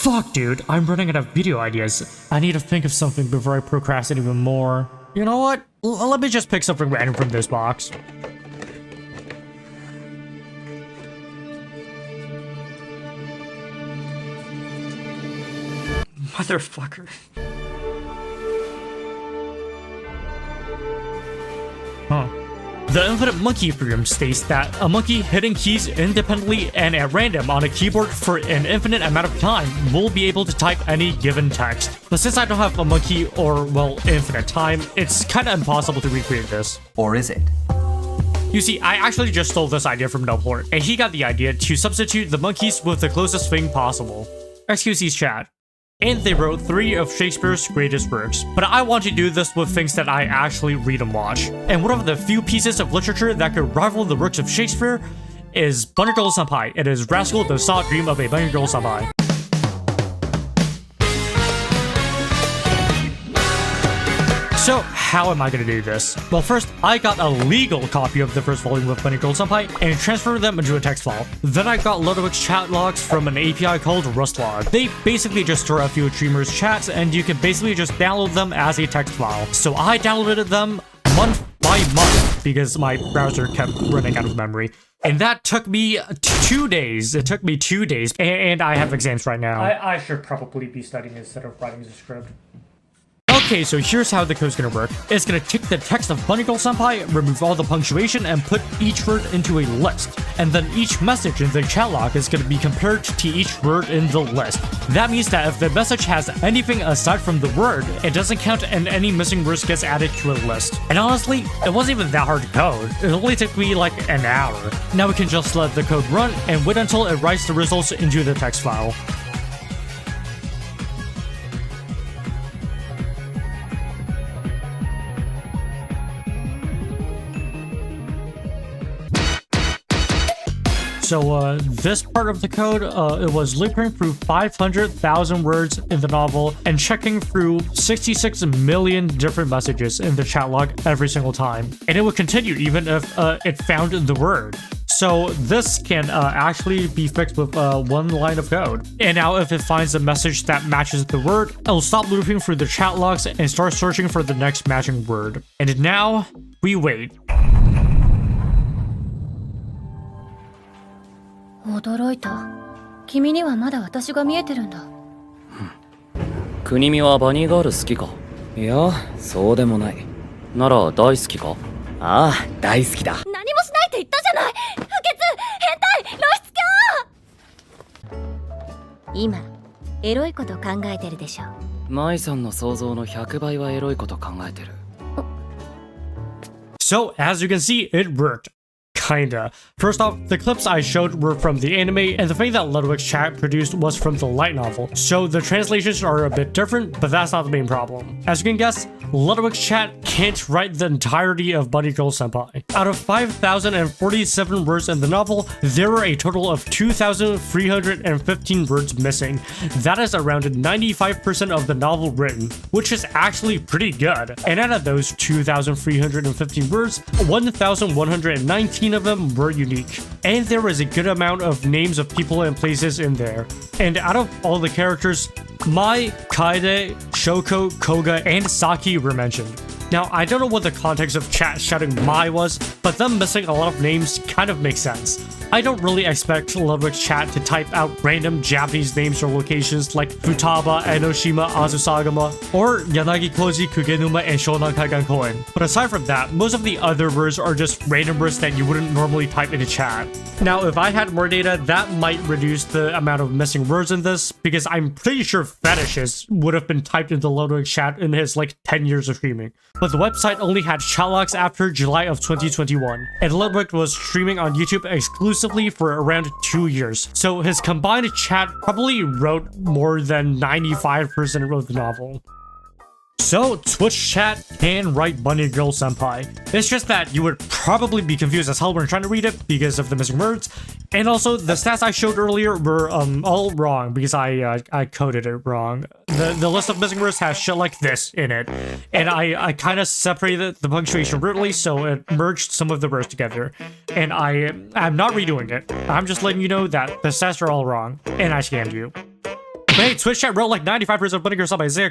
Fuck, dude, I'm running out of video ideas. I need to think of something before I procrastinate even more. You know what? Let me just pick something random from this box. Motherfucker. Huh. The Infinite Monkey Theorem states that a monkey hitting keys independently and at random on a keyboard for an infinite amount of time will be able to type any given text. But since I don't have a monkey or, well, infinite time, it's kinda impossible to recreate this. Or is it? You see, I actually just stole this idea from Nublord, and he got the idea to substitute the monkeys with the closest thing possible. Excuse his chat. And they wrote 3 of Shakespeare's greatest works. But I want to do this with things that I actually read and watch. And one of the few pieces of literature that could rival the works of Shakespeare is Bunny Girl Senpai. It is Rascal the Soft Dream of a Bunny Girl Senpai. So, how am I gonna do this? Well, first, I got a legal copy of the first volume of Bunny Girl Senpai and transferred them into a text file. Then I got Ludwig's chat logs from an API called Rustlog. They basically just store a few streamers' chats, and you can basically just download them as a text file. So I downloaded them month by month because my browser kept running out of memory. And that took me 2 days. It took me 2 days, and I have exams right now. I should probably be studying instead of writing the script. Okay, so here's how the code's gonna work. It's gonna take the text of Bunny Girl Senpai, remove all the punctuation, and put each word into a list. And then each message in the chat log is gonna be compared to each word in the list. That means that if the message has anything aside from the word, it doesn't count and any missing words gets added to a list. And honestly, it wasn't even that hard to code. It only took me like an hour. Now we can just let the code run and wait until it writes the results into the text file. So this part of the code, it was looping through 500,000 words in the novel and checking through 66 million different messages in the chat log every single time. And it would continue even if it found the word. So this can actually be fixed with one line of code. And now if it finds a message that matches the word, it'll stop looping through the chat logs and start searching for the next matching word. And now we wait. 驚いた。君にはまだ私が見えてるんだ。国見はバニーガール好きか？いや、そうでもない。なら大好きか？ああ、大好きだ。何もしないって言ったじゃない。不潔、変態、露出狂。今、エロいこと考えてるでしょ。舞さんの想像の100倍はエロいこと考えてる。So, as you can see, it worked. Kinda. First off, the clips I showed were from the anime, and the thing that Ludwig's chat produced was from the light novel. So the translations are a bit different, but that's not the main problem. As you can guess, Ludwig's chat can't write the entirety of Bunny Girl Senpai. Out of 5,047 words in the novel, there were a total of 2,315 words missing. That is around 95% of the novel written, which is actually pretty good. And out of those 2,315 words, 1,119 of them were unique. And there was a good amount of names of people and places in there. And out of all the characters, Mai, Kaede, Shoko, Koga, and Saki were mentioned. Now, I don't know what the context of chat shouting Mai was, but them missing a lot of names kind of makes sense. I don't really expect Ludwig's chat to type out random Japanese names or locations like Futaba, Enoshima, Azusagama, or Yanagi Koji, Kugenuma, and Shonan Kaigan Koen. But aside from that, most of the other words are just random words that you wouldn't normally type into chat. Now, if I had more data, that might reduce the amount of missing words in this, because I'm pretty sure fetishes would have been typed into Ludwig's chat in his like 10 years of streaming. But the website only had chat logs after July of 2021, and Ludwig was streaming on YouTube exclusively for around 2 years. So his combined chat probably wrote more than 95% of the novel. So, Twitch chat can write Bunny Girl Senpai. It's just that you would probably be confused as hell when trying to read it because of the missing words. And also, the stats I showed earlier were all wrong because I coded it wrong. The list of missing words has shit like this in it. And I kind of separated the punctuation weirdly, so it merged some of the words together. And I'm not redoing it. I'm just letting you know that the stats are all wrong. And I scammed you. Hey, Twitch chat wrote like 95% of putting yourself by Isaiah.